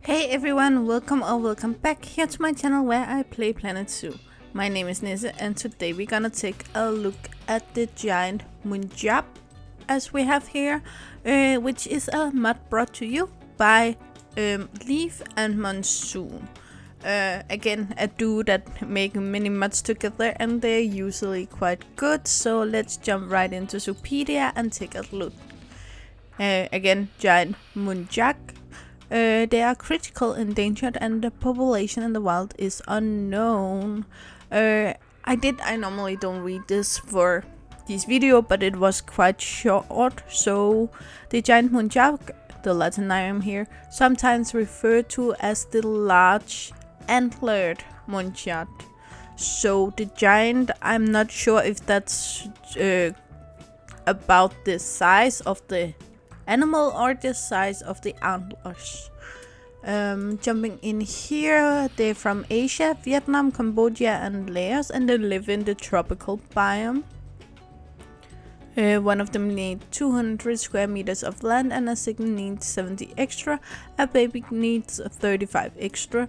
Hey everyone, welcome back here to my channel where I play Planet Zoo. My name is Nisse and today we're gonna take a look at the Giant Muntjac as we have here, which is a mod brought to you by Leaf and Monsoon. Again, a duo that make many mods together and they're usually quite good, so let's jump right into Zoopedia and take a look. Again, Giant Muntjac. They are critical endangered and the population in the wild is unknown. I normally don't read this for this video, but it was quite short. So the Giant Muntjac, the Latin name here, sometimes referred to as the large antlered muntjac. So the giant, I'm not sure if that's about the size of the animal or the size of the antlers. Jumping in here, they're from Asia, Vietnam, Cambodia and Laos, and they live in the tropical biome. One of them needs 200 square meters of land and a second needs 70 extra. A baby needs 35 extra.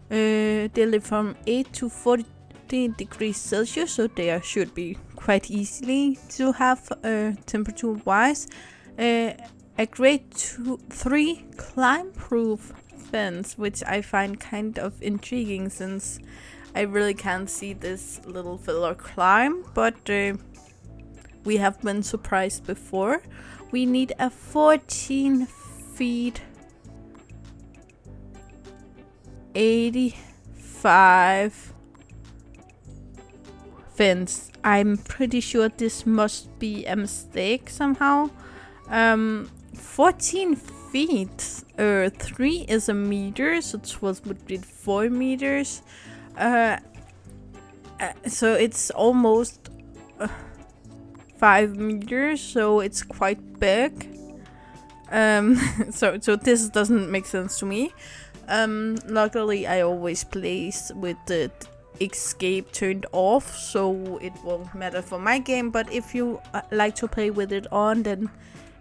They live from 8 to 40 degrees Celsius, so they should be quite easily to have temperature wise. A grade 3 climb-proof fence, which I find kind of intriguing since I really can't see this little fella climb, but we have been surprised before. We need a 14 feet 85 fence. I'm pretty sure this must be a mistake somehow. 14 feet, 3 is a meter, so 12 would be 4 meters. So it's almost 5 meters, so it's quite big. So this doesn't make sense to me. Luckily, I always play with the escape turned off, so it won't matter for my game. But if you like to play with it on, then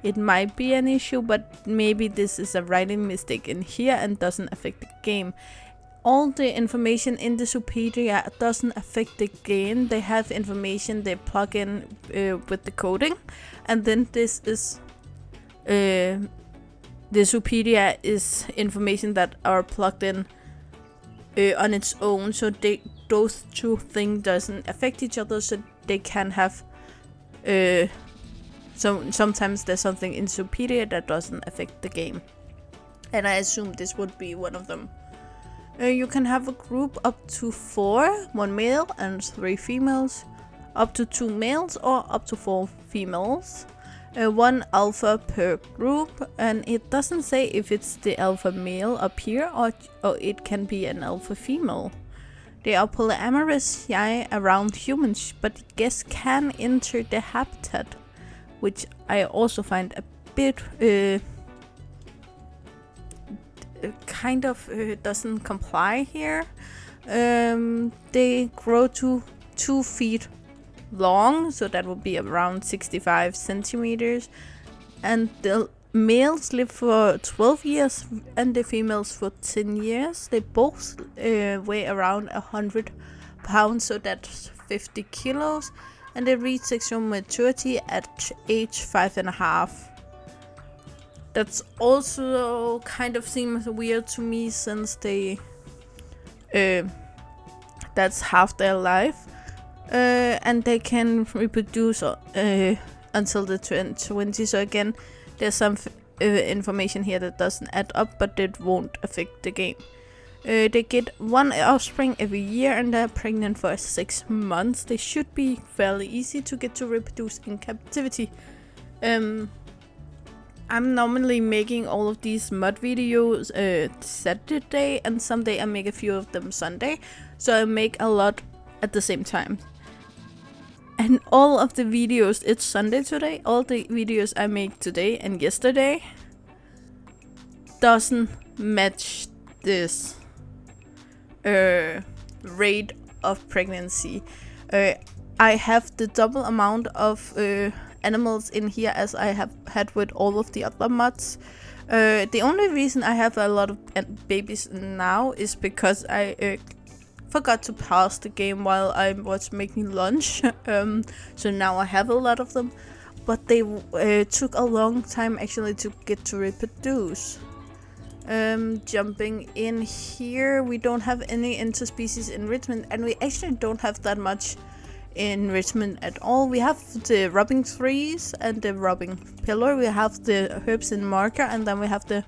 it might be an issue, but maybe this is a writing mistake in here and doesn't affect the game. All the information in the Zoopedia doesn't affect the game. They have information they plug in with the coding, and then this is the Zoopedia is information that are plugged in on its own, so those two things doesn't affect each other, so they can have so sometimes there's something in Zoopedia that doesn't affect the game, and I assume this would be one of them. You can have a group up to 4, 1 male and 3 females, up to 2 males or up to 4 females. 1 alpha per group, and it doesn't say if it's the alpha male up here or it can be an alpha female. They are polyamorous, shy around humans, but guests can enter the habitat, which I also find a bit kind of doesn't comply here. They grow to 2 feet long, so that would be around 65 centimeters, and the males live for 12 years and the females for 10 years. They both weigh around 100 pounds, so that's 50 kilos, and they reach sexual maturity at age 5.5. That's also kind of seems weird to me since they that's half their life, and they can reproduce until the 20. So again, there's some information here that doesn't add up, but it won't affect the game. They get 1 offspring every year and they're pregnant for 6 months. They should be fairly easy to get to reproduce in captivity. I'm normally making all of these mod videos Saturday, and someday I make a few of them Sunday, so I make a lot at the same time. And all of the videos, it's Sunday today, all the videos I make today and yesterday doesn't match this rate of pregnancy. I have the double amount of animals in here as I have had with all of the other mods. The only reason I have a lot of babies now is because I forgot to pause the game while I was making lunch. So now I have a lot of them, but they took a long time actually to get to reproduce. Jumping in here, we don't have any interspecies enrichment, and we actually don't have that much enrichment at all. We have the rubbing trees and the rubbing pillar. We have the herbs in marker, and then we have the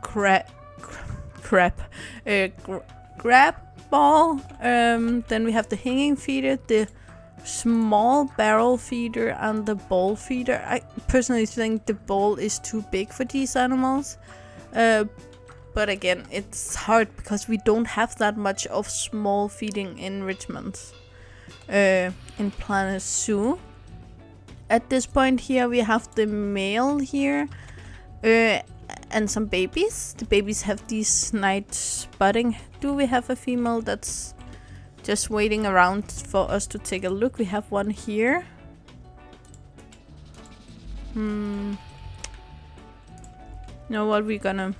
grab ball. Then we have the hanging feeder, the small barrel feeder, and the bowl feeder. I personally think the bowl is too big for these animals. But again, it's hard because we don't have that much of small feeding enrichments in Planet Zoo. At this point here, we have the male here and some babies. The babies have these night spotting. Do we have a female that's just waiting around for us to take a look? We have one here. You know what, we're gonna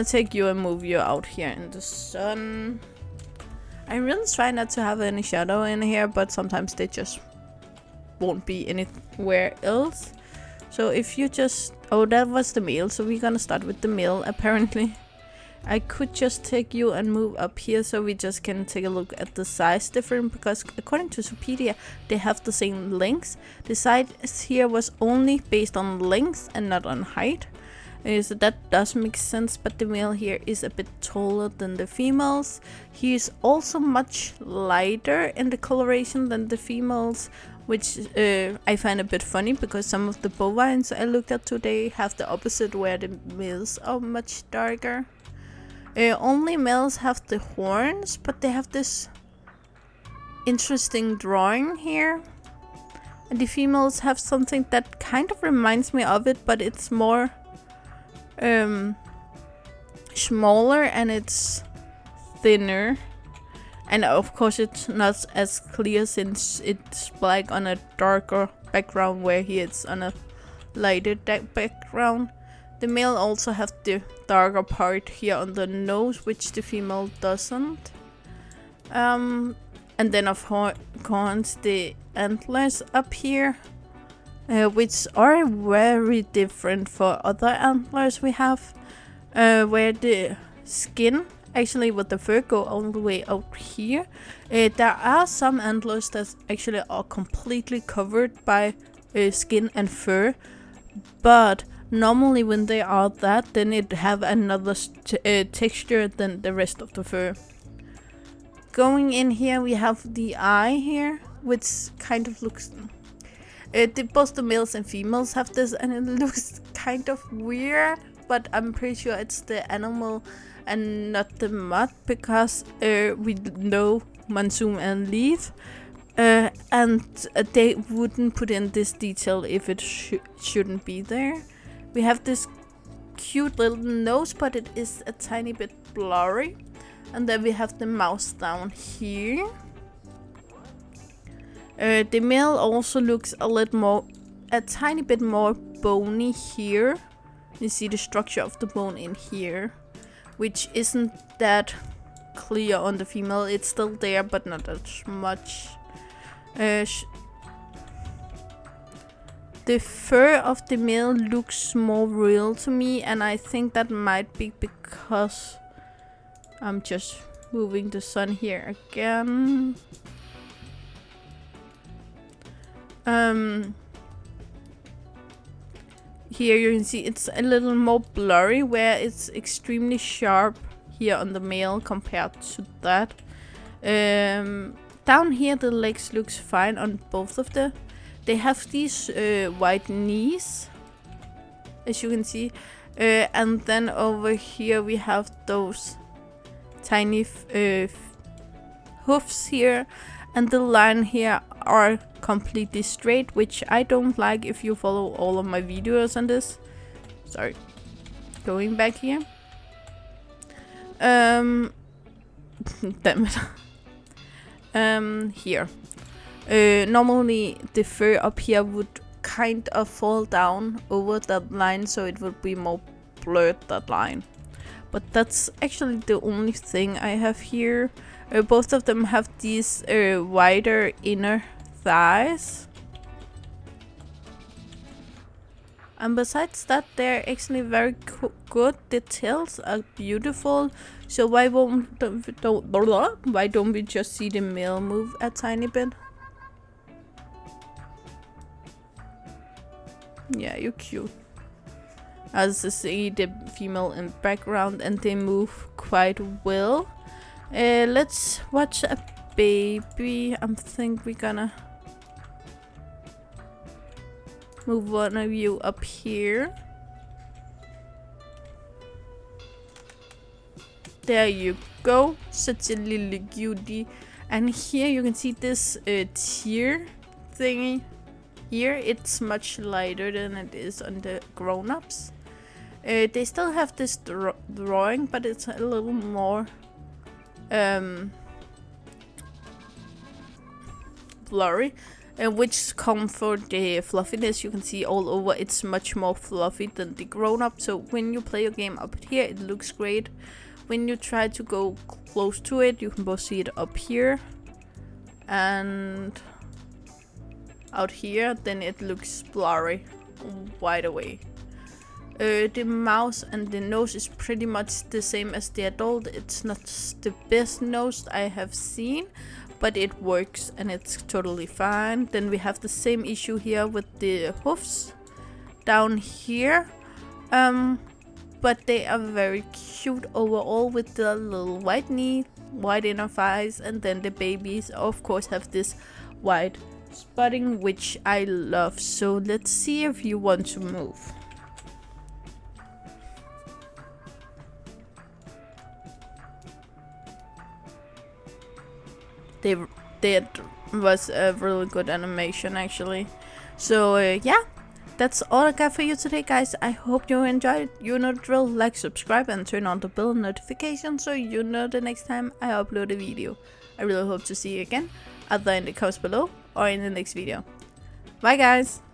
take you and move you out here in the sun. I really try not to have any shadow in here, but sometimes they just won't be anywhere else. So if you just... Oh, that was the male, so we're gonna start with the male, apparently. I could just take you and move up here so we just can take a look at the size difference, because according to Zoopedia, they have the same length. The size here was only based on length and not on height. So that does make sense, but the male here is a bit taller than the females. He is also much lighter in the coloration than the females, which I find a bit funny because some of the bovines I looked at today have the opposite, where the males are much darker. Only males have the horns, but they have this interesting drawing here. And the females have something that kind of reminds me of it, but it's more smaller and it's thinner. And of course it's not as clear since it's black on a darker background, where he is on a lighter background. The male also have the darker part here on the nose, which the female doesn't. And then of course the antlers up here, which are very different for other antlers we have, where the skin, actually with the fur, go all the way out here. There are some antlers that actually are completely covered by skin and fur, but normally when they are that, then it have another texture than the rest of the fur. Going in here, we have the eye here, which kind of looks... both the males and females have this, and it looks kind of weird, but I'm pretty sure it's the animal and not the mud, because we know Monsoon and Leaf, and they wouldn't put in this detail if it shouldn't be there. We have this cute little nose, but it is a tiny bit blurry. And then we have the mouth down here. The male also looks a tiny bit more bony here. You see the structure of the bone in here, which isn't that clear on the female. It's still there, but not as much. The fur of the male looks more real to me, and I think that might be because I'm just moving the sun here again. Here you can see it's a little more blurry, where it's extremely sharp here on the male compared to that. Down here the legs looks fine on both of them. They have these white knees, as you can see, and then over here we have those tiny hoofs here, and the line here are completely straight, which I don't like if you follow all of my videos on this. Sorry, going back here. Damn it. Here. Normally the fur up here would kind of fall down over that line, so it would be more blurred, that line. But that's actually the only thing I have here. Both of them have these wider inner thighs. And besides that, they're actually very good. The tails are beautiful. So why don't we just see the male move a tiny bit? Yeah, you're cute. As I see the female in background, and they move quite well. Let's watch a baby. I think we're gonna move one of you up here. There you go. Such a little cutie. And here you can see this tear thingy. Here it's much lighter than it is on the grown-ups. They still have this drawing, but it's a little more blurry, which come for the fluffiness. You can see all over it's much more fluffy than the grown-up. So when you play your game up here, it looks great. When you try to go close to it, you can both see it up here and out here, then it looks blurry right away. The mouth and the nose is pretty much the same as the adult. It's not the best nose I have seen, but it works and it's totally fine. Then we have the same issue here with the hoofs down here. But they are very cute overall with the little white knee, white inner thighs, and then the babies of course have this white spotting, which I love. So let's see if you want to move. That was a really good animation actually. So yeah. That's all I got for you today, guys. I hope you enjoyed. You know the drill. Like, subscribe, and turn on the bell notification so you know the next time I upload a video. I really hope to see you again, either in the comments below or in the next video. Bye, guys!